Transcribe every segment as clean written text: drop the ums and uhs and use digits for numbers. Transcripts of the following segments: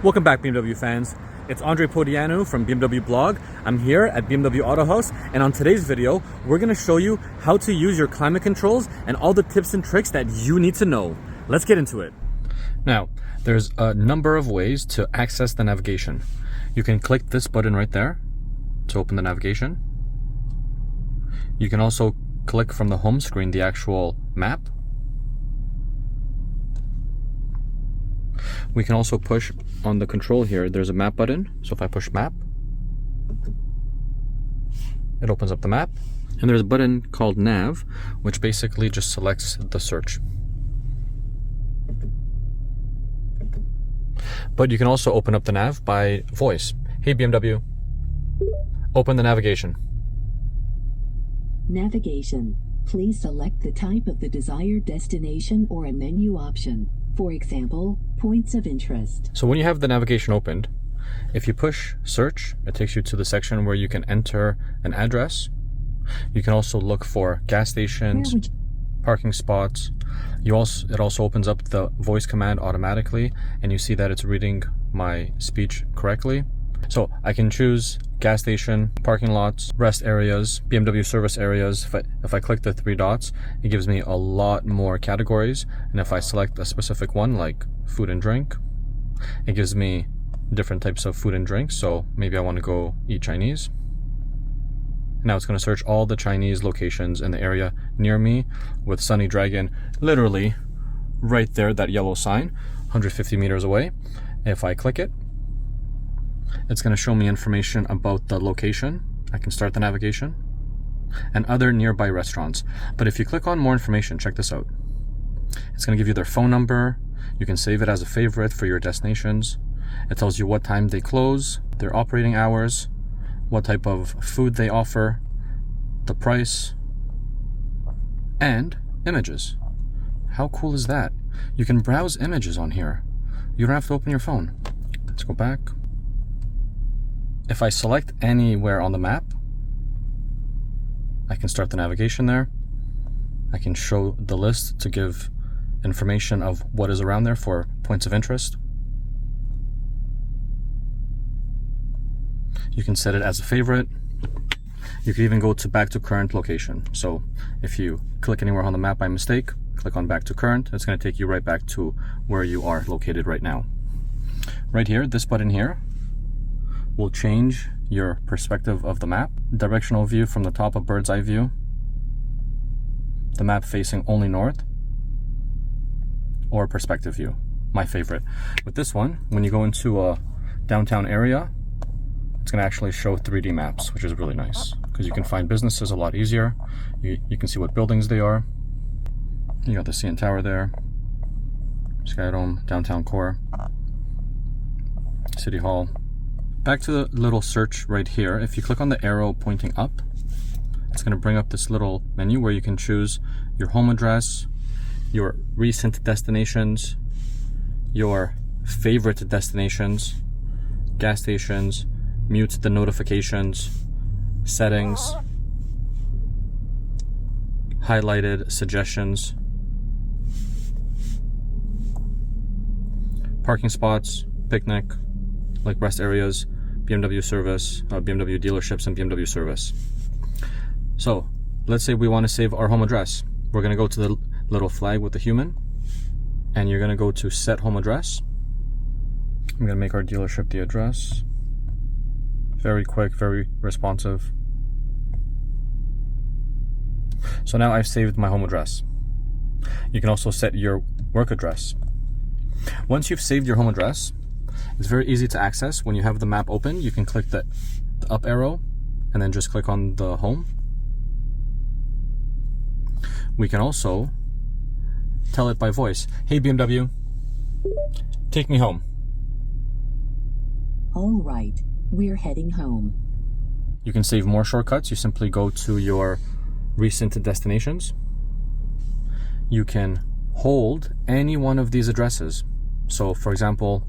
Welcome back, BMW fans. It's Andre Podianu from BMW Blog. I'm here at BMW Auto House, and on today's video, we're going to show you how to use your climate controls and all the tips and tricks that you need to know. Let's get into it. Now, there's a number of ways to access the navigation. You can click this button right there to open the navigation. You can also click from the home screen the actual map. We can also push on the control here. There's a map button. So if I push map, it opens up the map. And there's a button called nav, which basically just selects the search. But you can also open up the nav by voice. Hey BMW, open the navigation. Navigation. Please select the type of the desired destination or a menu option. For example, points of interest. So when you have the navigation opened, if you push search, it takes you to the section where you can enter an address. You can also look for gas stations, parking spots. It also opens up the voice command automatically, and you see that it's reading my speech correctly. So I can choose gas station, parking lots, rest areas, BMW service areas. If I click the three dots, it gives me a lot more categories. And if I select a specific one like food and drink, it gives me different types of food and drinks. So maybe I want to go eat Chinese. Now it's going to search all the Chinese locations in the area near me with Sunny Dragon literally right there, that yellow sign, 150 meters away. If I click it, it's going to show me information about the location. I can start the navigation and other nearby restaurants. But if you click on more information, check this out. It's going to give you their phone number. You can save it as a favorite for your destinations. It tells you what time they close, their operating hours, what type of food they offer, the price, and images. How cool is that? You can browse images on here. You don't have to open your phone. Let's go back. If I select anywhere on the map, I can start the navigation there. I can show the list to give information of what is around there for points of interest. You can set it as a favorite. You can even go to back to current location. So if you click anywhere on the map by mistake, click on back to current, it's going to take you right back to where you are located right now. Right here, this button here will change your perspective of the map. Directional view from the top of bird's eye view. The map facing only north. Or perspective view, my favorite. With this one, when you go into a downtown area, it's going to actually show 3D maps, which is really nice because you can find businesses a lot easier. You can see what buildings they are. You got the CN Tower there, Skydome, downtown core, City Hall. Back to the little search right here. If you click on the arrow pointing up, it's going to bring up this little menu where you can choose your home address, your recent destinations, your favorite destinations, gas stations, mute the notifications, settings, highlighted suggestions, parking spots, picnic, like rest areas, BMW service, BMW dealerships, and BMW service. So let's say we want to save our home address. We're going to go to the little flag with the human, and you're going to go to set home address. I'm going to make our dealership the address. Very quick, very responsive. So now I've saved my home address. You can also set your work address. Once you've saved your home address, it's very easy to access. When you have the map open, you can click the up arrow and then just click on the home. We can also tell it by voice. Hey BMW, take me home. All right, we're heading home. You can save more shortcuts. You simply go to your recent destinations. You can hold any one of these addresses. So for example,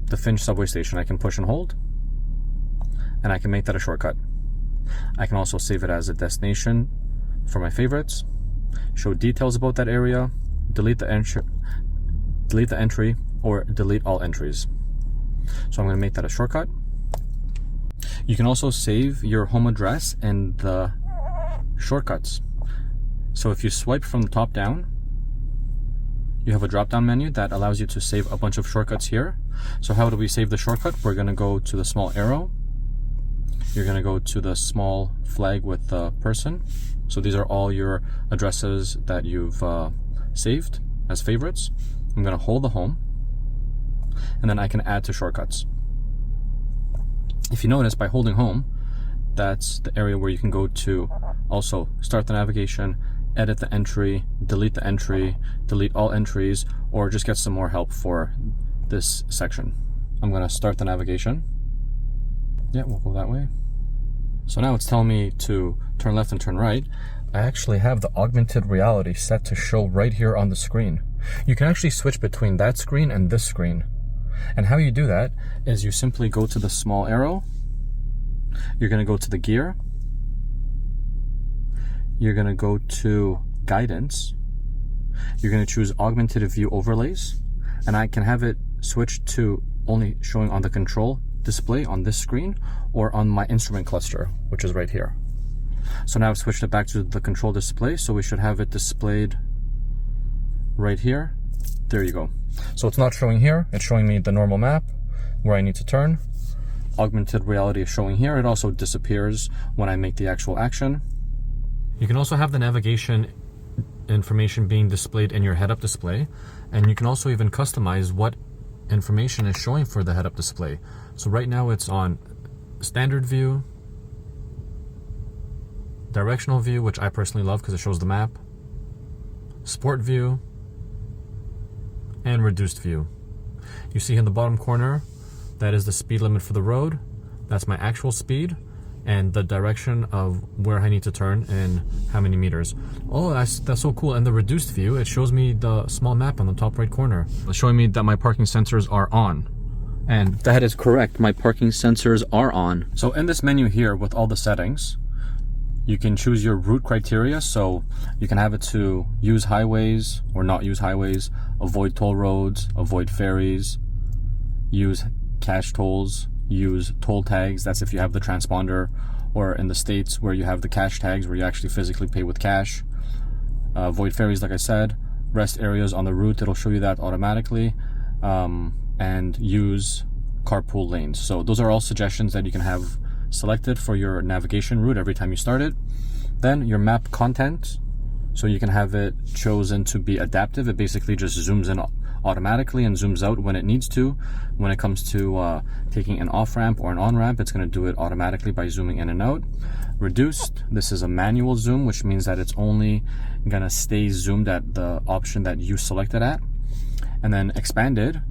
the Finch subway station, I can push and hold, and I can make that a shortcut. I can also save it as a destination for my favorites, show details about that area, delete the entry, or delete all entries. So I'm going to make that a shortcut. You can also save your home address in the shortcuts. So if you swipe from the top down, you have a drop-down menu that allows you to save a bunch of shortcuts here. So how do we save the shortcut? We're going to go to the small arrow. You're going to go to the small flag with the person. So these are all your addresses that you've saved as favorites. I'm going to hold the home, and then I can add to shortcuts. If you notice, by holding home, that's the area where you can go to also start the navigation, edit the entry, delete all entries, or just get some more help for this section. I'm going to start the navigation. Yeah, we'll go that way. So now it's telling me to turn left and turn right. I actually have the augmented reality set to show right here on the screen. You can actually switch between that screen and this screen. And how you do that is you simply go to the small arrow. You're going to go to the gear. You're going to go to guidance. You're going to choose augmented view overlays. And I can have it switch to only showing on the control display on this screen or on my instrument cluster, which is right here. So now I've switched it back to the control display, so we should have it displayed right here. There you go. So it's not showing here, it's showing me the normal map where I need to turn. Augmented reality is showing here. It also disappears when I make the actual action. You can also have the navigation information being displayed in your head-up display, and you can also even customize what information is showing for the head-up display. So right now it's on standard view, directional view, which I personally love because it shows the map, sport view, and reduced view. You see in the bottom corner, that is the speed limit for the road. That's my actual speed and the direction of where I need to turn and how many meters. Oh, that's so cool. And the reduced view, it shows me the small map on the top right corner. It's showing me that my parking sensors are on. And that is correct, my parking sensors are on. So in this menu here with all the settings, you can choose your route criteria. So you can have it to use highways or not use highways, avoid toll roads, avoid ferries, use cash tolls, use toll tags. That's if you have the transponder, or in the States where you have the cash tags where you actually physically pay with cash. Avoid ferries, like I said. Rest areas on the route, it'll show you that automatically. And use carpool lanes. So those are all suggestions that you can have selected for your navigation route every time you start it. Then your map content, so you can have it chosen to be adaptive. It basically just zooms in automatically and zooms out when it needs to. When it comes to taking an off-ramp or an on-ramp, it's going to do it automatically by zooming in and out. Reduced, this is a manual zoom, which means that it's only going to stay zoomed at the option that you selected at. And then expanded,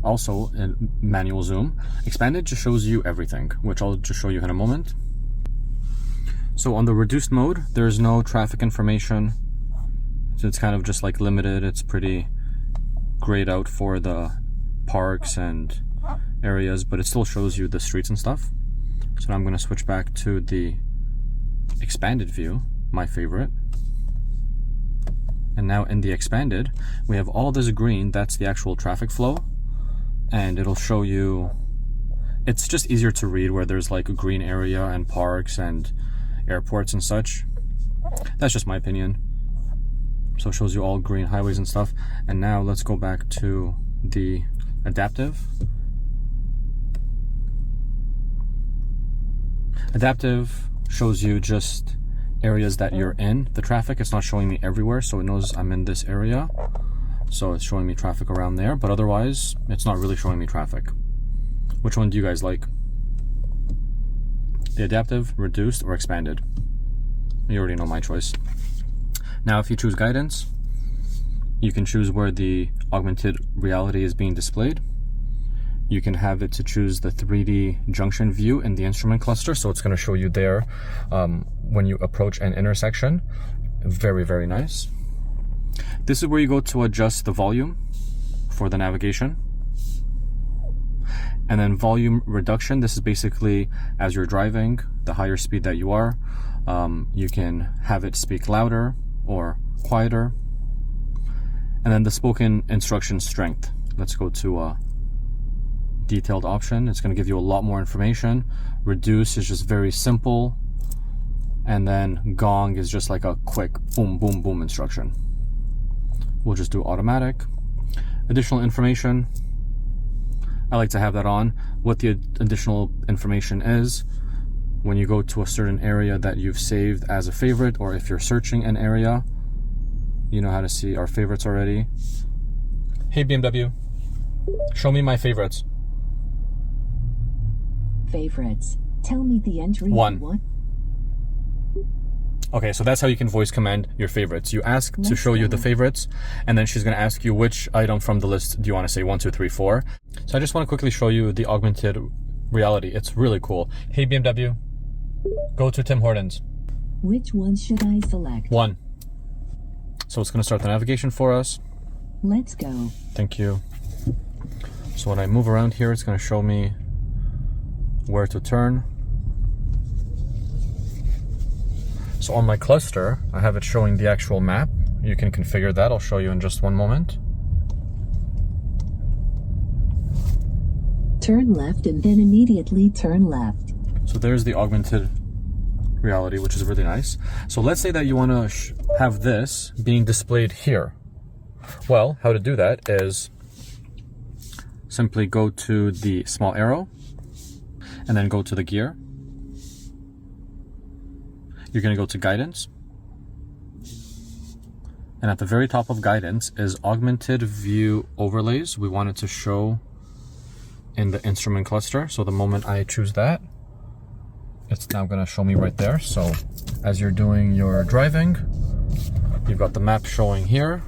also in manual zoom. Expanded just shows you everything, which I'll just show you in a moment. So on the reduced mode, there's no traffic information. So it's kind of just like limited. It's pretty grayed out for the parks and areas, but it still shows you the streets and stuff. So now I'm going to switch back to the expanded view, my favorite. And now in the expanded, we have all this green, that's the actual traffic flow. And it'll show you, it's just easier to read where there's like a green area and parks and airports and such. That's just my opinion. So it shows you all green highways and stuff. And now let's go back to the adaptive. Adaptive shows you just areas that you're in the traffic. It's not showing me everywhere, so it knows I'm in this area. So it's showing me traffic around there, but otherwise it's not really showing me traffic. Which one do you guys like? The adaptive, reduced, or expanded? You already know my choice. Now if you choose guidance, you can choose where the augmented reality is being displayed. You can have it to choose the 3D junction view in the instrument cluster, so it's going to show you there when you approach an intersection. Very, very nice. This is where you go to adjust the volume for the navigation. And then volume reduction, this is basically as you're driving, the higher speed that you are, you can have it speak louder or quieter. And then the spoken instruction strength. Let's go to detailed option. It's going to give you a lot more information. Reduce is just very simple. And then gong is just like a quick boom, boom, boom instruction. We'll just do automatic. Additional information. I like to have that on. What the additional information is, when you go to a certain area that you've saved as a favorite, or if you're searching an area, you know how to see our favorites already. Hey BMW, show me my favorites. Favorites. Tell me the entry. 1. Okay, so that's how you can voice command your favorites. You ask to show you the favorites, and then she's going to ask you which item from the list do you want to say 1, 2, 3, 4. So I just want to quickly show you the augmented reality. It's really cool. Hey BMW, go to Tim Hortons. Which one should I select? 1. So it's going to start the navigation for us. Let's go. Thank you. So when I move around here, it's going to show me where to turn. So on my cluster, I have it showing the actual map. You can configure that. I'll show you in just one moment. Turn left and then immediately turn left. So there's the augmented reality, which is really nice. So let's say that you want to have this being displayed here. Well, how to do that is simply go to the small arrow and then go to the gear. You're going to go to guidance, and at the very top of guidance is augmented view overlays. We want it to show in the instrument cluster. So the moment I choose that, it's now going to show me right there. So as you're doing your driving, you've got the map showing here.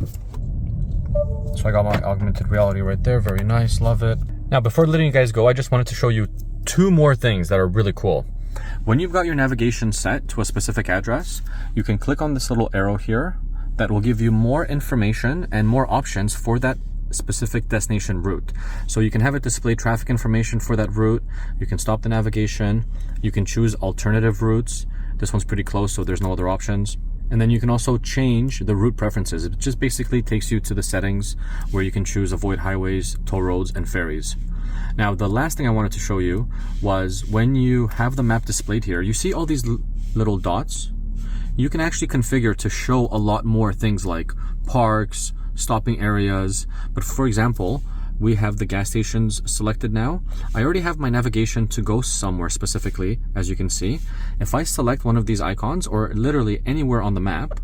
So I got my augmented reality right there. Very nice, love it. Now before letting you guys go, I just wanted to show you 2 more things that are really cool. When you've got your navigation set to a specific address, you can click on this little arrow here that will give you more information and more options for that specific destination route. So you can have it display traffic information for that route. You can stop the navigation. You can choose alternative routes. This one's pretty close, so there's no other options. And then you can also change the route preferences. It just basically takes you to the settings where you can choose avoid highways, toll roads, and ferries. Now, the last thing I wanted to show you was when you have the map displayed here, you see all these little dots. You can actually configure to show a lot more things like parks, stopping areas. But for example, we have the gas stations selected now. I already have my navigation to go somewhere specifically, as you can see. If I select one of these icons, or literally anywhere on the map,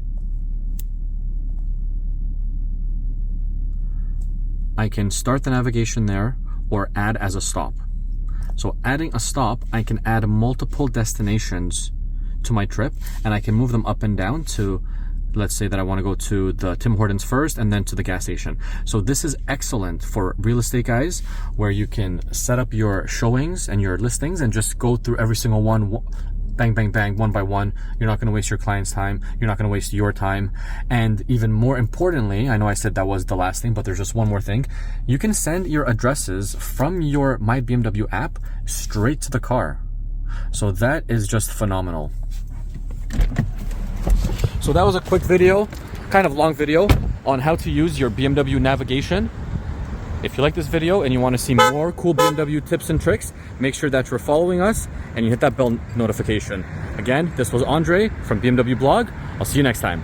I can start the navigation there or add as a stop. So adding a stop, I can add multiple destinations to my trip, and I can move them up and down to, let's say that I want to go to the Tim Hortons first and then to the gas station. So this is excellent for real estate guys, where you can set up your showings and your listings and just go through every single one, bang, bang, bang, one by one. You're not going to waste your client's time. You're not going to waste your time. And even more importantly, I know I said that was the last thing, but there's just one more thing. You can send your addresses from your My BMW app straight to the car. So that is just phenomenal. So that was a quick video, kind of long video, on how to use your BMW navigation. If you like this video and you want to see more cool BMW tips and tricks, make sure that you're following us and you hit that bell notification. Again, this was Andre from BMW Blog. I'll see you next time.